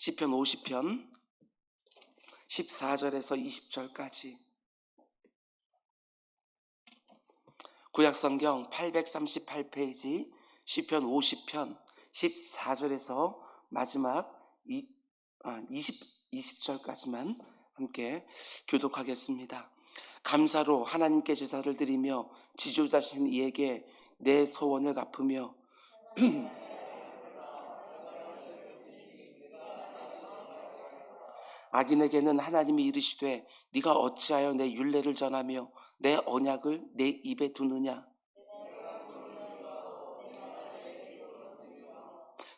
시편 50편 14절에서 20절까지, 구약성경 838페이지 시편 50편 14절에서 마지막 20절까지만 함께 교독하겠습니다. 감사로 하나님께 제사를 드리며 지존자신 이에게 내 소원을 갚으며 악인에게는 하나님이 이르시되 네가 어찌하여 내 율례를 전하며 내 언약을 내 입에 두느냐.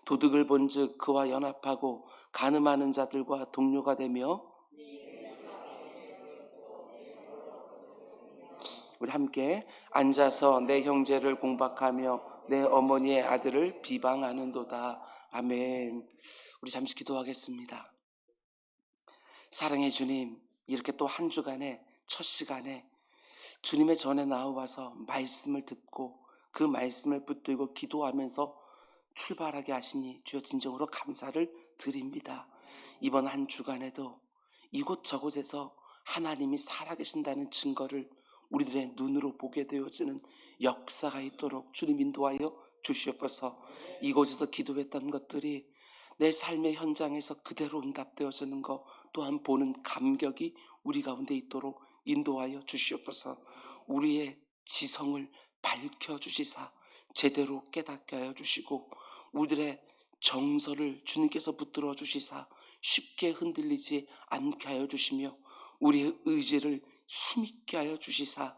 도둑을 본즉 그와 연합하고 간음하는 자들과 동료가 되며. 우리 함께 앉아서 내 형제를 공박하며 내 어머니의 아들을 비방하는도다. 아멘. 우리 잠시 기도하겠습니다. 사랑의 주님, 이렇게 또 한 주간의 첫 시간에 주님의 전에 나와서 말씀을 듣고 그 말씀을 붙들고 기도하면서 출발하게 하시니 주여 진정으로 감사를 드립니다. 이번 한 주간에도 이곳저곳에서 하나님이 살아계신다는 증거를 우리들의 눈으로 보게 되어지는 역사가 있도록 주님 인도하여 주시옵소서. 이곳에서 기도했던 것들이 내 삶의 현장에서 그대로 응답되어지는 것 또한 보는 감격이 우리 가운데 있도록 인도하여 주시옵소서. 우리의 지성을 밝혀주시사 제대로 깨닫게 하여 주시고 우리들의 정서를 주님께서 붙들어 주시사 쉽게 흔들리지 않게 하여 주시며 우리의 의지를 힘있게 하여 주시사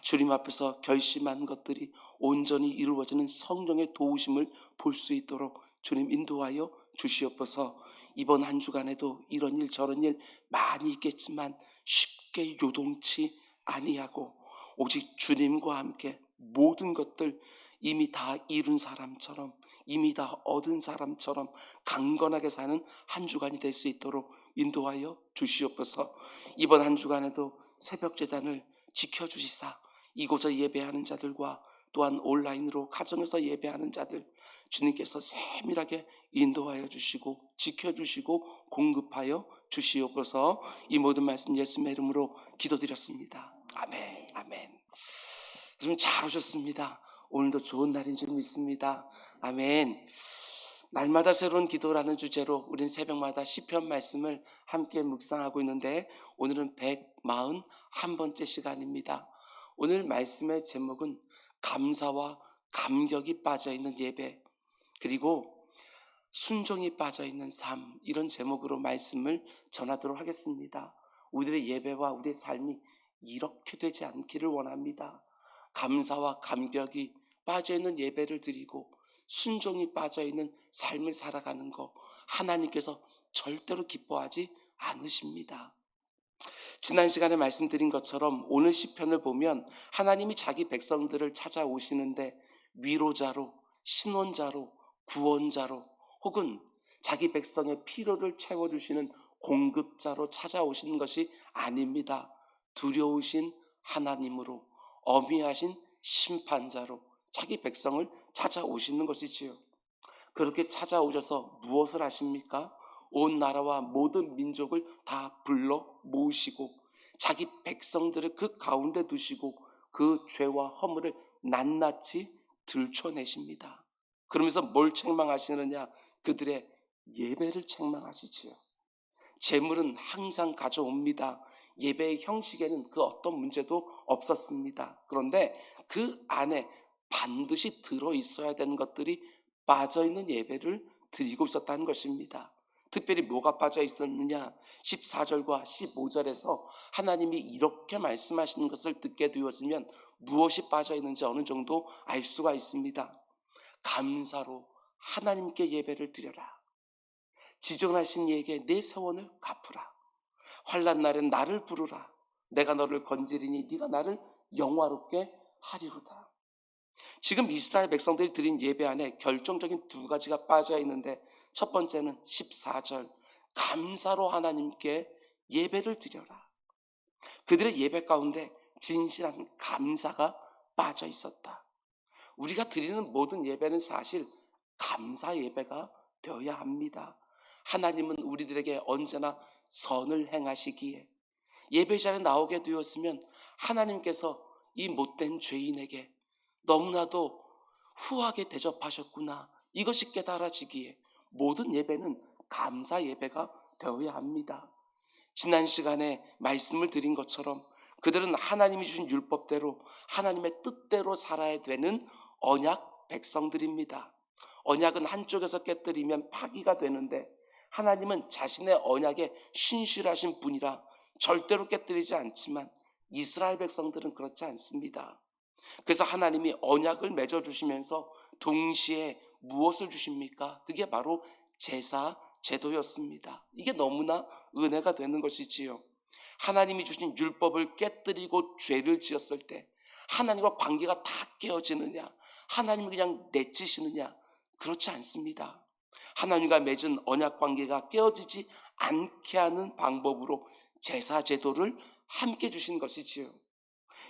주님 앞에서 결심한 것들이 온전히 이루어지는 성령의 도우심을 볼 수 있도록 주님 인도하여 주시옵소서. 이번 한 주간에도 이런 일 저런 일 많이 있겠지만 쉽게 요동치 아니하고 오직 주님과 함께 모든 것들 이미 다 이룬 사람처럼 이미 다 얻은 사람처럼 강건하게 사는 한 주간이 될 수 있도록 인도하여 주시옵소서. 이번 한 주간에도 새벽 제단을 지켜주시사 이곳에 예배하는 자들과 또한 온라인으로 가정에서 예배하는 자들 주님께서 세밀하게 인도하여 주시고 지켜주시고 공급하여 주시옵소서. 이 모든 말씀 예수님의 이름으로 기도드렸습니다. 아멘. 아멘. 좀 잘 오셨습니다. 오늘도 좋은 날인 줄 믿습니다. 아멘. 날마다 새로운 기도라는 주제로 우린 새벽마다 시편 말씀을 함께 묵상하고 있는데 오늘은 141번째 시간입니다. 오늘 말씀의 제목은 감사와 감격이 빠져있는 예배 그리고 순종이 빠져있는 삶, 이런 제목으로 말씀을 전하도록 하겠습니다. 우리들의 예배와 우리의 삶이 이렇게 되지 않기를 원합니다. 감사와 감격이 빠져있는 예배를 드리고 순종이 빠져있는 삶을 살아가는 것 하나님께서 절대로 기뻐하지 않으십니다. 지난 시간에 말씀드린 것처럼 오늘 시편을 보면 하나님이 자기 백성들을 찾아오시는데 위로자로, 신원자로, 구원자로 혹은 자기 백성의 필요를 채워주시는 공급자로 찾아오시는 것이 아닙니다. 두려우신 하나님으로 어미하신 심판자로 자기 백성을 찾아오시는 것이지요. 그렇게 찾아오셔서 무엇을 하십니까? 온 나라와 모든 민족을 다 불러 모으시고 자기 백성들을 그 가운데 두시고 그 죄와 허물을 낱낱이 들춰내십니다. 그러면서 뭘 책망하시느냐? 그들의 예배를 책망하시지요. 재물은 항상 가져옵니다. 예배의 형식에는 그 어떤 문제도 없었습니다. 그런데 그 안에 반드시 들어있어야 되는 것들이 빠져있는 예배를 드리고 있었다는 것입니다. 특별히 뭐가 빠져 있었느냐? 14절과 15절에서 하나님이 이렇게 말씀하시는 것을 듣게 되어지면 무엇이 빠져 있는지 어느 정도 알 수가 있습니다. 감사로 하나님께 예배를 드려라. 지존하신 이에게 내 세원을 갚으라. 환난 날엔 나를 부르라. 내가 너를 건지리니 네가 나를 영화롭게 하리로다. 지금 이스라엘 백성들이 드린 예배 안에 결정적인 두 가지가 빠져 있는데 첫 번째는 14절 감사로 하나님께 예배를 드려라. 그들의 예배 가운데 진실한 감사가 빠져 있었다. 우리가 드리는 모든 예배는 사실 감사 예배가 되어야 합니다. 하나님은 우리들에게 언제나 선을 행하시기에 예배 자리에 나오게 되었으면 하나님께서 이 못된 죄인에게 너무나도 후하게 대접하셨구나, 이것이 깨달아지기에 모든 예배는 감사 예배가 되어야 합니다. 지난 시간에 말씀을 드린 것처럼 그들은 하나님이 주신 율법대로 하나님의 뜻대로 살아야 되는 언약 백성들입니다. 언약은 한쪽에서 깨뜨리면 파기가 되는데 하나님은 자신의 언약에 신실하신 분이라 절대로 깨뜨리지 않지만 이스라엘 백성들은 그렇지 않습니다. 그래서 하나님이 언약을 맺어주시면서 동시에 무엇을 주십니까? 그게 바로 제사, 제도였습니다. 이게 너무나 은혜가 되는 것이지요. 하나님이 주신 율법을 깨뜨리고 죄를 지었을 때 하나님과 관계가 다 깨어지느냐? 하나님이 그냥 내치시느냐? 그렇지 않습니다. 하나님과 맺은 언약 관계가 깨어지지 않게 하는 방법으로 제사, 제도를 함께 주신 것이지요.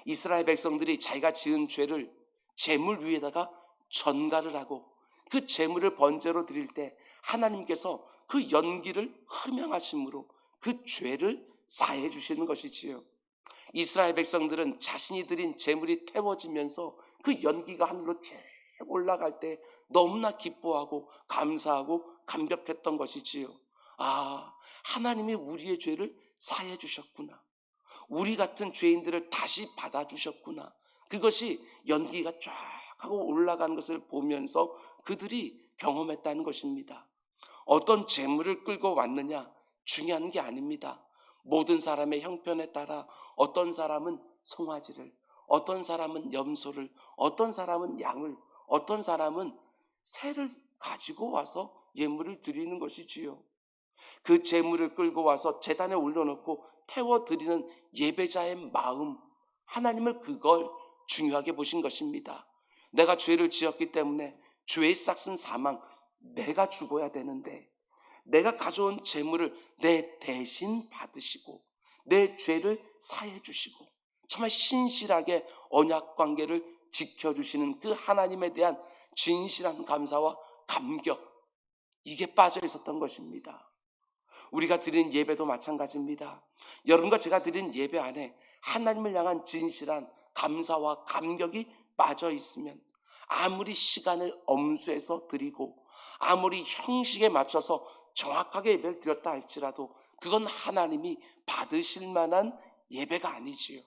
이스라엘 백성들이 자기가 지은 죄를 제물 위에다가 전가를 하고 그 제물을 번제로 드릴 때 하나님께서 그 연기를 흠양하심으로 그 죄를 사해 주시는 것이지요. 이스라엘 백성들은 자신이 드린 제물이 태워지면서 그 연기가 하늘로 쭉 올라갈 때 너무나 기뻐하고 감사하고 감격했던 것이지요. 아, 하나님이 우리의 죄를 사해 주셨구나. 우리 같은 죄인들을 다시 받아주셨구나. 그것이 연기가 쫙 하고 올라가는 것을 보면서 그들이 경험했다는 것입니다. 어떤 재물을 끌고 왔느냐 중요한 게 아닙니다. 모든 사람의 형편에 따라 어떤 사람은 송아지를, 어떤 사람은 염소를, 어떤 사람은 양을, 어떤 사람은 새를 가지고 와서 예물을 드리는 것이지요. 그 제물을 끌고 와서 제단에 올려놓고 태워드리는 예배자의 마음, 하나님을 그걸 중요하게 보신 것입니다. 내가 죄를 지었기 때문에 죄의 싹슨 사망, 내가 죽어야 되는데 내가 가져온 제물을 내 대신 받으시고 내 죄를 사해 주시고 정말 신실하게 언약 관계를 지켜주시는 그 하나님에 대한 진실한 감사와 감격, 이게 빠져 있었던 것입니다. 우리가 드리는 예배도 마찬가지입니다. 여러분과 제가 드리는 예배 안에 하나님을 향한 진실한 감사와 감격이 빠져 있으면 아무리 시간을 엄수해서 드리고 아무리 형식에 맞춰서 정확하게 예배를 드렸다 할지라도 그건 하나님이 받으실 만한 예배가 아니지요.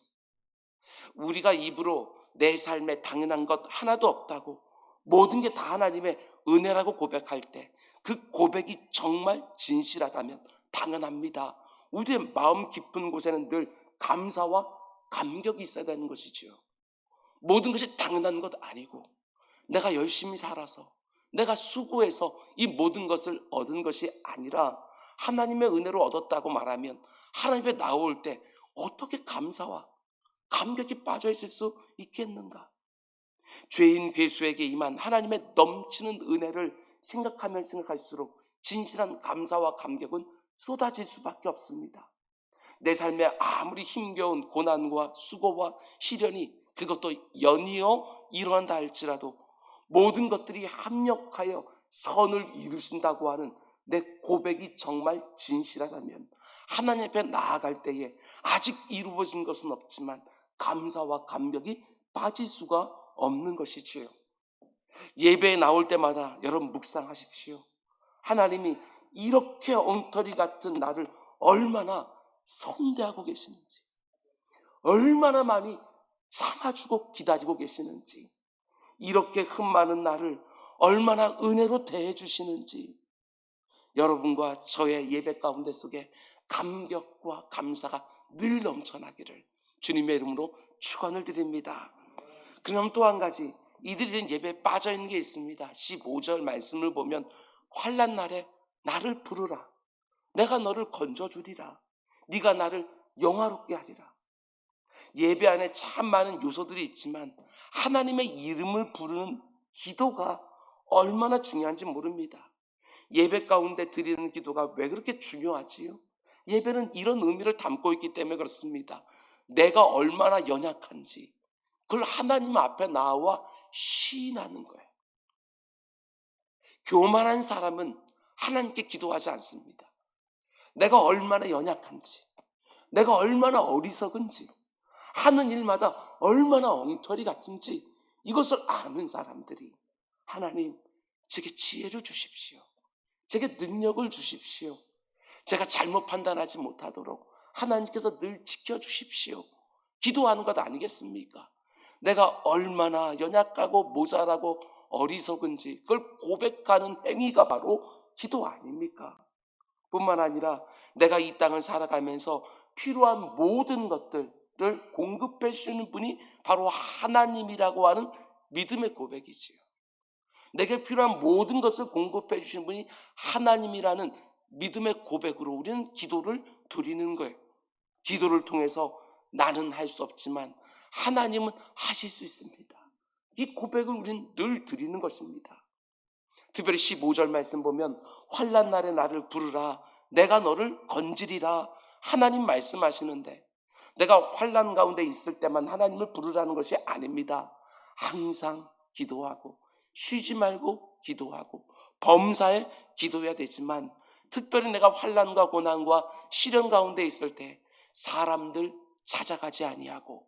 우리가 입으로 내 삶에 당연한 것 하나도 없다고 모든 게 다 하나님의 은혜라고 고백할 때 그 고백이 정말 진실하다면 당연합니다. 우리의 마음 깊은 곳에는 늘 감사와 감격이 있어야 되는 것이지요. 모든 것이 당연한 것 아니고 내가 열심히 살아서 내가 수고해서 이 모든 것을 얻은 것이 아니라 하나님의 은혜로 얻었다고 말하면 하나님 앞에 나올 때 어떻게 감사와 감격이 빠져 있을 수 있겠는가? 죄인 괴수에게 임한 하나님의 넘치는 은혜를 생각하면 생각할수록 진실한 감사와 감격은 쏟아질 수밖에 없습니다. 내 삶에 아무리 힘겨운 고난과 수고와 시련이 그것도 연이어 일어난다 할지라도 모든 것들이 합력하여 선을 이루신다고 하는 내 고백이 정말 진실하다면 하나님 앞에 나아갈 때에 아직 이루어진 것은 없지만 감사와 감격이 빠질 수가 없는 것이지요. 예배에 나올 때마다 여러분 묵상하십시오. 하나님이 이렇게 엉터리 같은 나를 얼마나 선대하고 계시는지, 얼마나 많이 참아주고 기다리고 계시는지, 이렇게 흠 많은 나를 얼마나 은혜로 대해주시는지, 여러분과 저의 예배 가운데 속에 감격과 감사가 늘 넘쳐나기를 주님의 이름으로 축원을 드립니다. 그럼 또 한 가지, 이들이 지금 예배에 빠져있는 게 있습니다. 15절 말씀을 보면 환난 날에 나를 부르라, 내가 너를 건져주리라, 네가 나를 영화롭게 하리라. 예배 안에 참 많은 요소들이 있지만 하나님의 이름을 부르는 기도가 얼마나 중요한지 모릅니다. 예배 가운데 드리는 기도가 왜 그렇게 중요하지요? 예배는 이런 의미를 담고 있기 때문에 그렇습니다. 내가 얼마나 연약한지 그걸 하나님 앞에 나와 시인하는 거예요. 교만한 사람은 하나님께 기도하지 않습니다. 내가 얼마나 연약한지, 내가 얼마나 어리석은지, 하는 일마다 얼마나 엉터리 같은지 이것을 아는 사람들이 하나님, 제게 지혜를 주십시오. 제게 능력을 주십시오. 제가 잘못 판단하지 못하도록 하나님께서 늘 지켜주십시오. 기도하는 것 아니겠습니까? 내가 얼마나 연약하고 모자라고 어리석은지 그걸 고백하는 행위가 바로 기도 아닙니까? 뿐만 아니라 내가 이 땅을 살아가면서 필요한 모든 것들을 공급해 주시는 분이 바로 하나님이라고 하는 믿음의 고백이지요. 내게 필요한 모든 것을 공급해 주시는 분이 하나님이라는 믿음의 고백으로 우리는 기도를 드리는 거예요. 기도를 통해서 나는 할 수 없지만 하나님은 하실 수 있습니다. 이 고백을 우리는 늘 드리는 것입니다. 특별히 15절 말씀 보면 환난 날에 나를 부르라 내가 너를 건지리라 하나님 말씀하시는데, 내가 환난 가운데 있을 때만 하나님을 부르라는 것이 아닙니다. 항상 기도하고 쉬지 말고 기도하고 범사에 기도해야 되지만, 특별히 내가 환난과 고난과 시련 가운데 있을 때 사람들 찾아가지 아니하고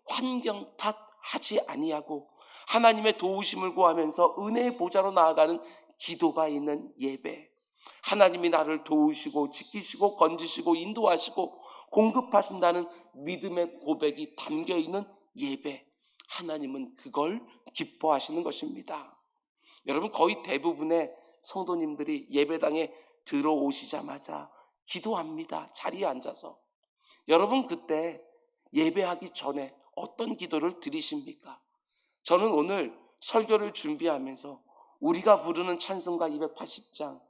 환경 탓하지 아니하고 하나님의 도우심을 구하면서 은혜의 보좌로 나아가는 기도가 있는 예배, 하나님이 나를 도우시고 지키시고 건지시고 인도하시고 공급하신다는 믿음의 고백이 담겨있는 예배, 하나님은 그걸 기뻐하시는 것입니다. 여러분, 거의 대부분의 성도님들이 예배당에 들어오시자마자 기도합니다. 자리에 앉아서. 여러분, 그때 예배하기 전에 어떤 기도를 드리십니까? 저는 오늘 설교를 준비하면서 우리가 부르는 찬송가 280장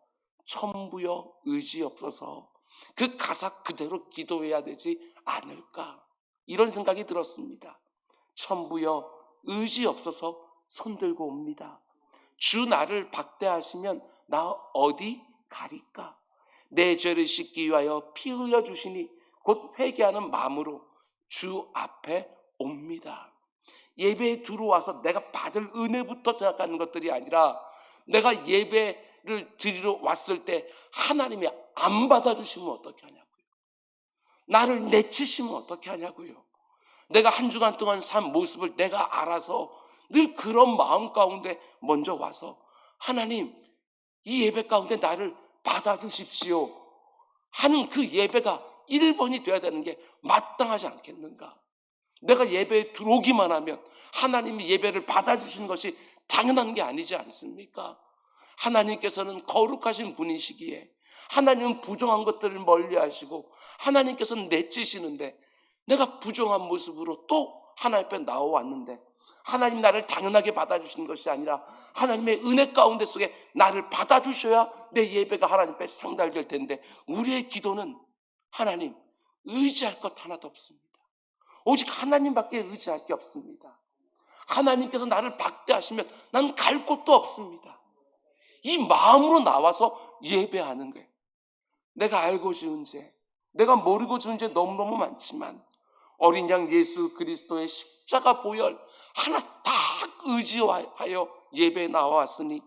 천부여 의지없어서 그 가사 그대로 기도해야 되지 않을까, 이런 생각이 들었습니다. 천부여 의지없어서 손들고 옵니다. 주 나를 박대하시면 나 어디 가리까? 내 죄를 씻기 위하여 피 흘려 주시니 곧 회개하는 마음으로 주 앞에 옵니다. 예배에 들어와서 내가 받을 은혜부터 생각하는 것들이 아니라, 내가 예배를 드리러 왔을 때 하나님이 안 받아주시면 어떻게 하냐고요. 나를 내치시면 어떻게 하냐고요. 내가 한 주간 동안 산 모습을 내가 알아서 늘 그런 마음 가운데 먼저 와서 하나님, 이 예배 가운데 나를 받아주십시오 하는 그 예배가 1번이 돼야 되는 게 마땅하지 않겠는가. 내가 예배에 들어오기만 하면 하나님이 예배를 받아주시는 것이 당연한 게 아니지 않습니까? 하나님께서는 거룩하신 분이시기에 하나님은 부정한 것들을 멀리하시고 하나님께서는 내치시는데, 내가 부정한 모습으로 또 하나님 앞에 나와왔는데 하나님 나를 당연하게 받아주시는 것이 아니라 하나님의 은혜 가운데 속에 나를 받아주셔야 내 예배가 하나님 앞에 상달될 텐데, 우리의 기도는 하나님 의지할 것 하나도 없습니다. 오직 하나님밖에 의지할 게 없습니다. 하나님께서 나를 박대하시면 난 갈 곳도 없습니다. 이 마음으로 나와서 예배하는 거예요. 내가 알고 지은 죄, 내가 모르고 지은 죄 너무너무 많지만 어린 양 예수 그리스도의 십자가 보혈 하나 다 의지하여 예배에 나와왔으니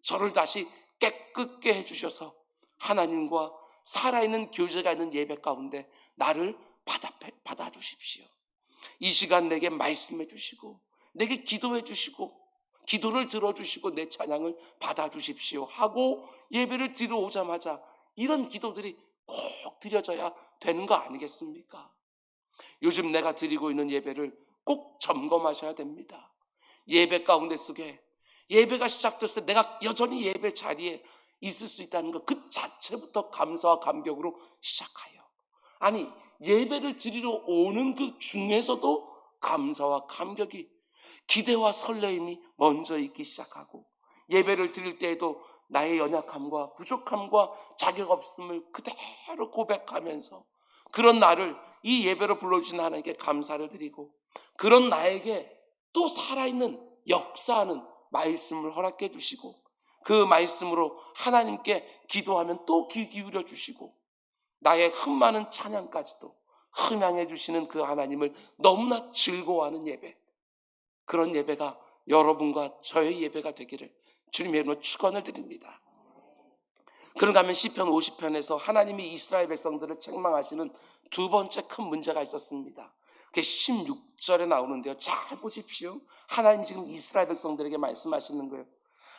저를 다시 깨끗게 해주셔서 하나님과 살아있는 교제가 있는 예배 가운데 나를 받아주십시오. 이 시간 내게 말씀해 주시고 내게 기도해 주시고 기도를 들어주시고 내 찬양을 받아주십시오 하고 예배를 드리러 오자마자 이런 기도들이 꼭 드려져야 되는 거 아니겠습니까? 요즘 내가 드리고 있는 예배를 꼭 점검하셔야 됩니다. 예배 가운데 속에 예배가 시작됐을 때 내가 여전히 예배 자리에 있을 수 있다는 것 그 자체부터 감사와 감격으로 시작하여, 아니 예배를 드리러 오는 그 중에서도 감사와 감격이, 기대와 설레임이 먼저 있기 시작하고, 예배를 드릴 때에도 나의 연약함과 부족함과 자격 없음을 그대로 고백하면서 그런 나를 이 예배로 불러주신 하나님께 감사를 드리고, 그런 나에게 또 살아있는 역사하는 말씀을 허락해 주시고 그 말씀으로 하나님께 기도하면 또 귀 기울여 주시고 나의 흠많은 찬양까지도 흠양해 주시는 그 하나님을 너무나 즐거워하는 예배, 그런 예배가 여러분과 저의 예배가 되기를 주님의 이름으로 축원을 드립니다. 그런가 하면 시편 50편에서 하나님이 이스라엘 백성들을 책망하시는 두 번째 큰 문제가 있었습니다. 그게 16절에 나오는데요. 잘 보십시오. 하나님 지금 이스라엘 백성들에게 말씀하시는 거예요.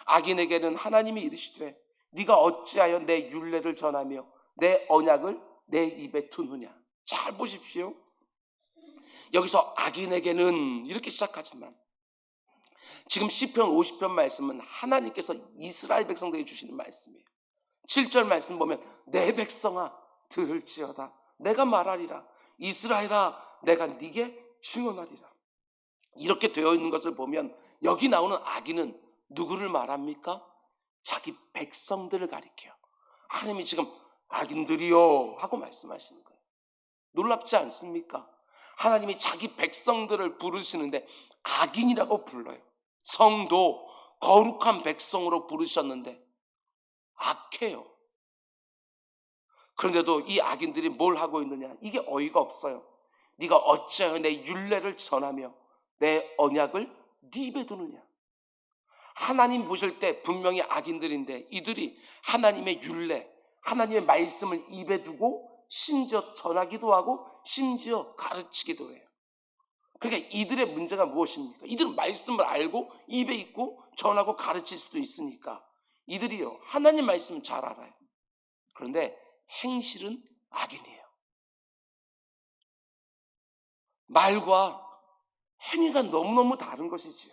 악인에게는 하나님이 이르시되 네가 어찌하여 내 율례를 전하며 내 언약을 내 입에 두느냐. 잘 보십시오. 여기서 악인에게는 이렇게 시작하지만 지금 시편 50편 말씀은 하나님께서 이스라엘 백성들에게 주시는 말씀이에요. 7절 말씀 보면 내 백성아 들을지어다 내가 말하리라 이스라엘아 내가 네게 증언하리라. 이렇게 되어 있는 것을 보면 여기 나오는 악인은 누구를 말합니까? 자기 백성들을 가리켜요. 하나님이 지금 악인들이요 하고 말씀하시는 거예요. 놀랍지 않습니까? 하나님이 자기 백성들을 부르시는데 악인이라고 불러요. 성도 거룩한 백성으로 부르셨는데 악해요. 그런데도 이 악인들이 뭘 하고 있느냐? 이게 어이가 없어요. 네가 어찌하여 내 율례를 전하며 내 언약을 네 입에 두느냐. 하나님 보실 때 분명히 악인들인데 이들이 하나님의 율례, 하나님의 말씀을 입에 두고 심지어 전하기도 하고 심지어 가르치기도 해요. 그러니까 이들의 문제가 무엇입니까? 이들은 말씀을 알고 입에 있고 전하고 가르칠 수도 있으니까 이들이요 하나님 말씀은 잘 알아요. 그런데 행실은 악인이에요. 말과 행위가 너무너무 다른 것이지요.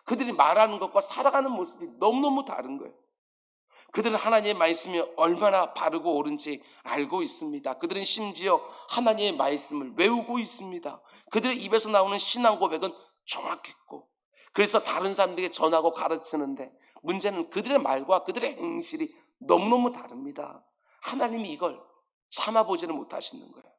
그들이 말하는 것과 살아가는 모습이 너무너무 다른 거예요. 그들은 하나님의 말씀이 얼마나 바르고 옳은지 알고 있습니다. 그들은 심지어 하나님의 말씀을 외우고 있습니다. 그들의 입에서 나오는 신앙 고백은 정확했고 그래서 다른 사람들에게 전하고 가르치는데 문제는 그들의 말과 그들의 행실이 너무너무 다릅니다. 하나님이 이걸 참아보지는 못하시는 거예요.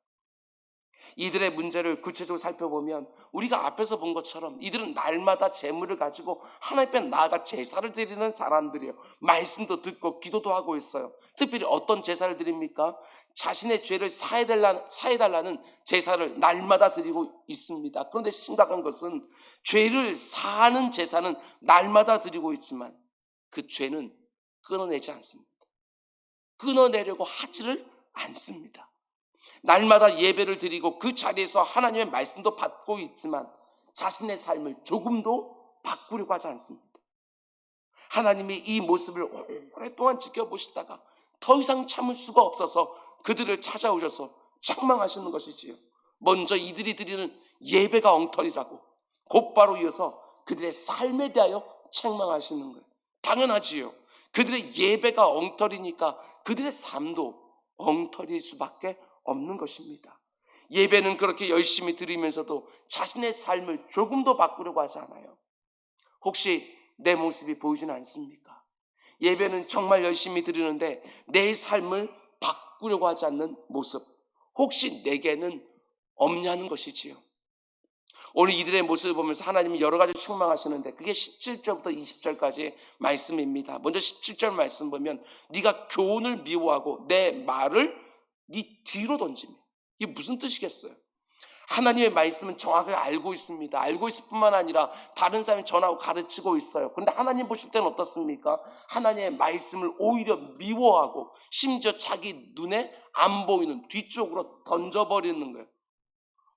이들의 문제를 구체적으로 살펴보면 우리가 앞에서 본 것처럼 이들은 날마다 재물을 가지고 하나님 앞에 나아가 제사를 드리는 사람들이에요. 말씀도 듣고 기도도 하고 있어요. 특별히 어떤 제사를 드립니까? 자신의 죄를 사해달라는 제사를 날마다 드리고 있습니다. 그런데 심각한 것은 죄를 사하는 제사는 날마다 드리고 있지만 그 죄는 끊어내지 않습니다. 끊어내려고 하지를 않습니다. 날마다 예배를 드리고 그 자리에서 하나님의 말씀도 받고 있지만 자신의 삶을 조금도 바꾸려고 하지 않습니다. 하나님이 이 모습을 오랫동안 지켜보시다가 더 이상 참을 수가 없어서 그들을 찾아오셔서 책망하시는 것이지요. 먼저 이들이 드리는 예배가 엉터리라고 곧바로 이어서 그들의 삶에 대하여 책망하시는 거예요. 당연하지요. 그들의 예배가 엉터리니까 그들의 삶도 엉터리일 수밖에 없는 것입니다. 예배는 그렇게 열심히 드리면서도 자신의 삶을 조금도 바꾸려고 하지 않아요. 혹시 내 모습이 보이지는 않습니까? 예배는 정말 열심히 드리는데 내 삶을 바꾸려고 하지 않는 모습 혹시 내게는 없냐는 것이지요. 오늘 이들의 모습을 보면서 하나님이 여러 가지 책망하시는데 그게 17절부터 20절까지의 말씀입니다. 먼저 17절 말씀 보면 네가 교훈을 미워하고 내 말을 네 뒤로 던지며. 이게 무슨 뜻이겠어요? 하나님의 말씀은 정확하게 알고 있습니다. 알고 있을 뿐만 아니라 다른 사람이 전하고 가르치고 있어요. 그런데 하나님 보실 때는 어떻습니까? 하나님의 말씀을 오히려 미워하고 심지어 자기 눈에 안 보이는 뒤쪽으로 던져버리는 거예요.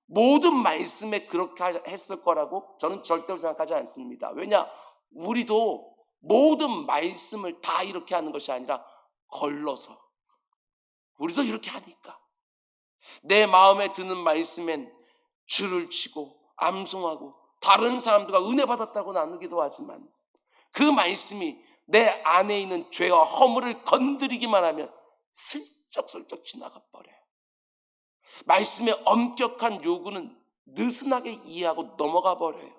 모든 말씀에 그렇게 했을 거라고 저는 절대로 생각하지 않습니다. 왜냐? 우리도 모든 말씀을 다 이렇게 하는 것이 아니라 걸러서 우리도 이렇게 하니까 내 마음에 드는 말씀엔 줄을 치고 암송하고 다른 사람들과 은혜 받았다고 나누기도 하지만 그 말씀이 내 안에 있는 죄와 허물을 건드리기만 하면 슬쩍슬쩍 지나가 버려요. 말씀의 엄격한 요구는 느슨하게 이해하고 넘어가 버려요.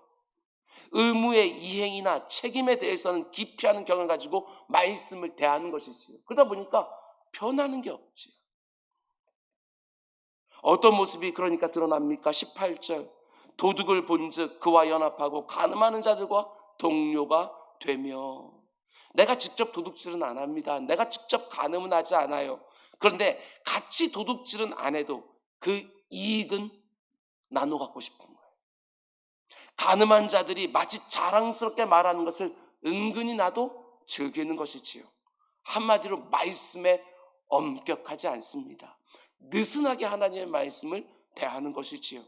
의무의 이행이나 책임에 대해서는 기피하는 경험을 가지고 말씀을 대하는 것이지요. 그러다 보니까 변하는 게 없지요. 어떤 모습이 그러니까 드러납니까? 18절 도둑을 본즉 그와 연합하고 간음하는 자들과 동료가 되며. 내가 직접 도둑질은 안 합니다. 내가 직접 간음은 하지 않아요. 그런데 같이 도둑질은 안 해도 그 이익은 나눠 갖고 싶은 거예요. 간음한 자들이 마치 자랑스럽게 말하는 것을 은근히 나도 즐기는 것이지요. 한마디로 말씀에 엄격하지 않습니다. 느슨하게 하나님의 말씀을 대하는 것이지요.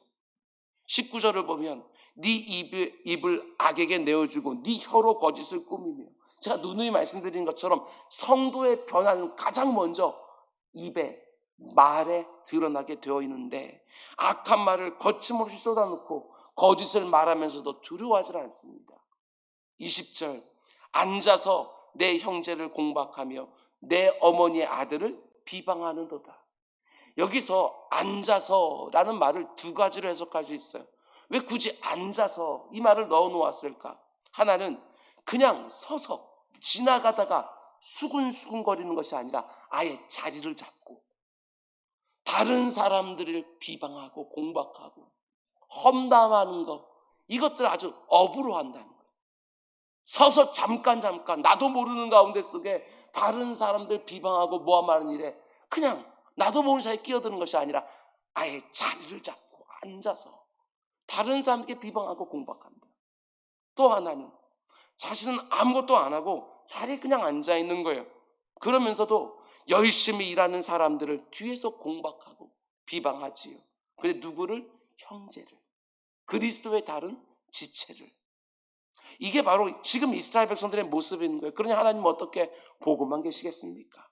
19절을 보면 네 입을 악에게 내어주고 네 혀로 거짓을 꾸미며, 제가 누누이 말씀드린 것처럼 성도의 변화는 가장 먼저 입에, 말에 드러나게 되어 있는데, 악한 말을 거침없이 쏟아놓고 거짓을 말하면서도 두려워하지 않습니다. 20절, 앉아서 내 형제를 공박하며 내 어머니의 아들을 비방하는도다. 여기서 앉아서라는 말을 두 가지로 해석할 수 있어요. 왜 굳이 앉아서 이 말을 넣어 놓았을까? 하나는 그냥 서서 지나가다가 수근수근거리는 것이 아니라 아예 자리를 잡고 다른 사람들을 비방하고 공박하고 험담하는 것, 이것들을 아주 업으로 한다는 거예요. 서서 잠깐 나도 모르는 가운데 속에 다른 사람들 비방하고 모함하는 일에 그냥 나도 모르는 사이에 끼어드는 것이 아니라 아예 자리를 잡고 앉아서 다른 사람들께 비방하고 공박한다. 또 하나는 자신은 아무것도 안 하고 자리에 그냥 앉아 있는 거예요. 그러면서도 열심히 일하는 사람들을 뒤에서 공박하고 비방하지요. 근데 누구를? 형제를, 그리스도의 다른 지체를. 이게 바로 지금 이스라엘 백성들의 모습인 거예요. 그러니 하나님은 어떻게 보고만 계시겠습니까?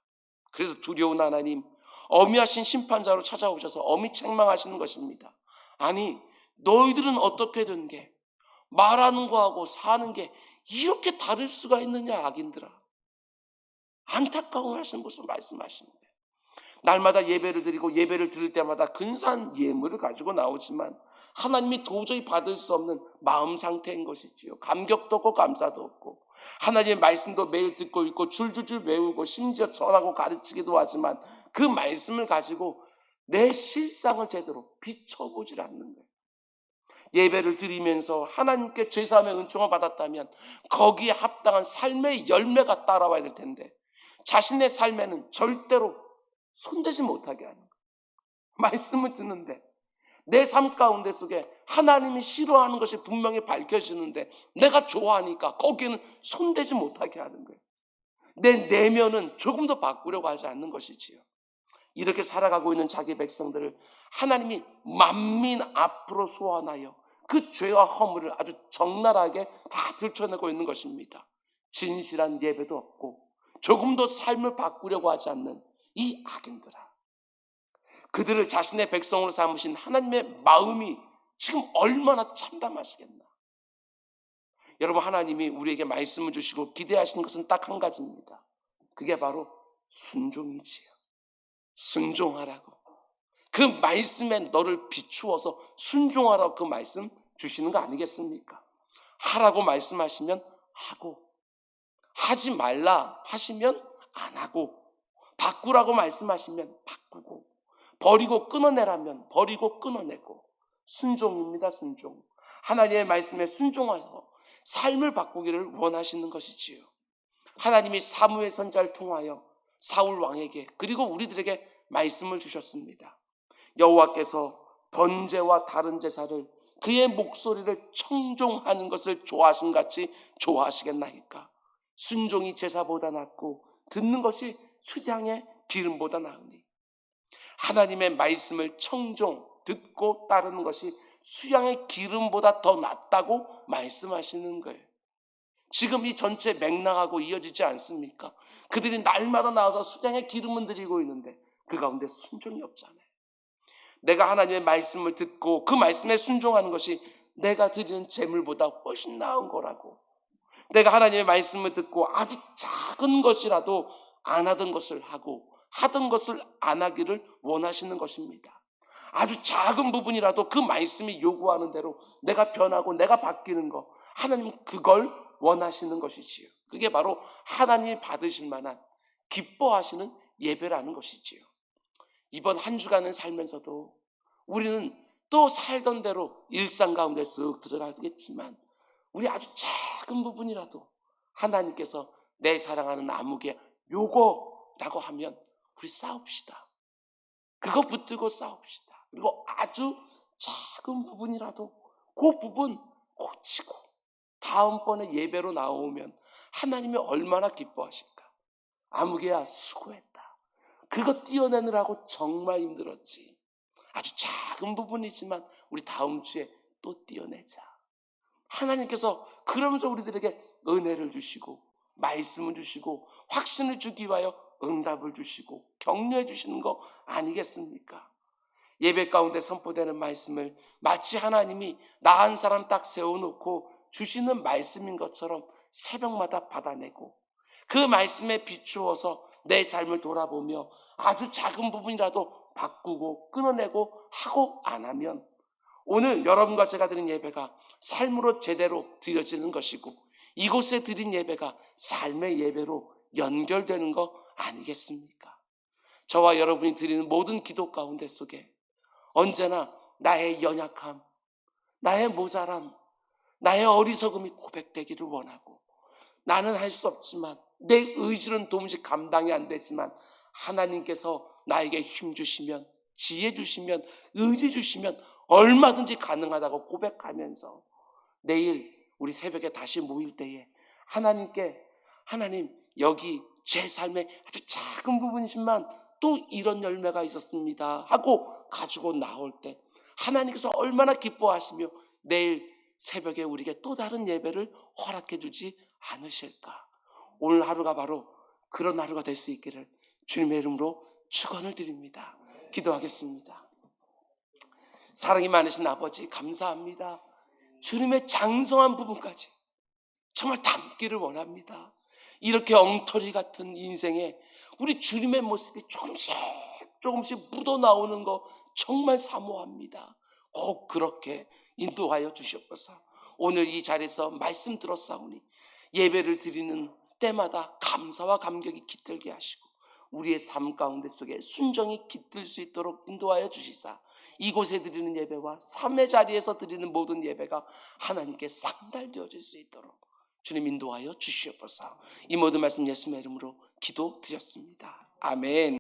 그래서 두려운 하나님, 어미하신 심판자로 찾아오셔서 어미 책망하시는 것입니다. 아니, 너희들은 어떻게 된 게 말하는 거하고 사는 게 이렇게 다를 수가 있느냐, 악인들아. 안타까운 하시는 것을 말씀하시는 거예요. 날마다 예배를 드리고 예배를 드릴 때마다 근사한 예물을 가지고 나오지만 하나님이 도저히 받을 수 없는 마음 상태인 것이지요. 감격도 없고 감사도 없고, 하나님의 말씀도 매일 듣고 있고 줄줄줄 외우고 심지어 전하고 가르치기도 하지만 그 말씀을 가지고 내 실상을 제대로 비춰보질 않는 거예요. 예배를 드리면서 하나님께 죄사함의 은총을 받았다면 거기에 합당한 삶의 열매가 따라와야 될 텐데 자신의 삶에는 절대로 손대지 못하게 하는 거예요. 말씀을 듣는데 내 삶 가운데 속에 하나님이 싫어하는 것이 분명히 밝혀지는데 내가 좋아하니까 거기에는 손대지 못하게 하는 거예요. 내 내면은 조금 더 바꾸려고 하지 않는 것이지요. 이렇게 살아가고 있는 자기 백성들을 하나님이 만민 앞으로 소환하여 그 죄와 허물을 아주 적나라하게 다 들춰내고 있는 것입니다. 진실한 예배도 없고 조금도 삶을 바꾸려고 하지 않는 이 악인들아, 그들을 자신의 백성으로 삼으신 하나님의 마음이 지금 얼마나 참담하시겠나. 여러분, 하나님이 우리에게 말씀을 주시고 기대하시는 것은 딱 한 가지입니다. 그게 바로 순종이지요. 순종하라고. 그 말씀에 너를 비추어서 순종하라고 그 말씀 주시는 거 아니겠습니까? 하라고 말씀하시면 하고, 하지 말라 하시면 안 하고, 바꾸라고 말씀하시면 바꾸고, 버리고 끊어내라면 버리고 끊어내고, 순종입니다. 순종. 하나님의 말씀에 순종하셔서 삶을 바꾸기를 원하시는 것이지요. 하나님이 사무엘 선지자를 통하여 사울 왕에게 그리고 우리들에게 말씀을 주셨습니다. 여호와께서 번제와 다른 제사를 그의 목소리를 청종하는 것을 좋아하신 같이 좋아하시겠나이까. 순종이 제사보다 낫고 듣는 것이 수량의 기름보다 나으니, 하나님의 말씀을 청종, 듣고 따르는 것이 수량의 기름보다 더 낫다고 말씀하시는 거예요. 지금 이 전체 맥락하고 이어지지 않습니까? 그들이 날마다 나와서 수량의 기름을 드리고 있는데 그 가운데 순종이 없잖아요. 내가 하나님의 말씀을 듣고 그 말씀에 순종하는 것이 내가 드리는 제물보다 훨씬 나은 거라고. 내가 하나님의 말씀을 듣고 아주 작은 것이라도 안 하던 것을 하고 하던 것을 안 하기를 원하시는 것입니다. 아주 작은 부분이라도 그 말씀이 요구하는 대로 내가 변하고 내가 바뀌는 것, 하나님 그걸 원하시는 것이지요. 그게 바로 하나님이 받으실 만한 기뻐하시는 예배라는 것이지요. 이번 한 주간을 살면서도 우리는 또 살던 대로 일상 가운데 쓱 들어가겠지만 우리 아주 작은 부분이라도 하나님께서 내 사랑하는 아무개 요거라고 하면 우리 싸웁시다. 그거 붙들고 싸웁시다. 그리고 아주 작은 부분이라도 그 부분 고치고 다음번에 예배로 나오면 하나님이 얼마나 기뻐하실까. 아무개야 수고했다. 그거 띄어내느라고 정말 힘들었지. 아주 작은 부분이지만 우리 다음 주에 또 띄어내자. 하나님께서 그러면서 우리들에게 은혜를 주시고 말씀을 주시고 확신을 주기 위하여 응답을 주시고 격려해 주시는 거 아니겠습니까? 예배 가운데 선포되는 말씀을 마치 하나님이 나 한 사람 딱 세워놓고 주시는 말씀인 것처럼 새벽마다 받아내고 그 말씀에 비추어서 내 삶을 돌아보며 아주 작은 부분이라도 바꾸고 끊어내고 하고 안 하면 오늘 여러분과 제가 드린 예배가 삶으로 제대로 드려지는 것이고 이곳에 드린 예배가 삶의 예배로 연결되는 거 아니겠습니까? 저와 여러분이 드리는 모든 기도 가운데 속에 언제나 나의 연약함, 나의 모자람, 나의 어리석음이 고백되기를 원하고 나는 할 수 없지만 내 의지는 도무지 감당이 안 되지만 하나님께서 나에게 힘 주시면 지혜 주시면 의지 주시면 얼마든지 가능하다고 고백하면서 내일 우리 새벽에 다시 모일 때에 하나님께 하나님 여기 제 삶의 아주 작은 부분이지만 또 이런 열매가 있었습니다 하고 가지고 나올 때 하나님께서 얼마나 기뻐하시며 내일 새벽에 우리에게 또 다른 예배를 허락해 주지 않으실까. 오늘 하루가 바로 그런 하루가 될 수 있기를 주님의 이름으로 축원을 드립니다. 기도하겠습니다. 사랑이 많으신 아버지 감사합니다. 주님의 장성한 부분까지 정말 담기를 원합니다. 이렇게 엉터리 같은 인생에 우리 주님의 모습이 조금씩 묻어나오는 거 정말 사모합니다. 꼭 그렇게 인도하여 주시옵소서. 오늘 이 자리에서 말씀 들었사오니 예배를 드리는 때마다 감사와 감격이 깃들게 하시고 우리의 삶 가운데 속에 순종이 깃들 수 있도록 인도하여 주시사 이곳에 드리는 예배와 삶의 자리에서 드리는 모든 예배가 하나님께 상달되어질 수 있도록 주님 인도하여 주시옵소서. 이 모든 말씀 예수님의 이름으로 기도드렸습니다. 아멘.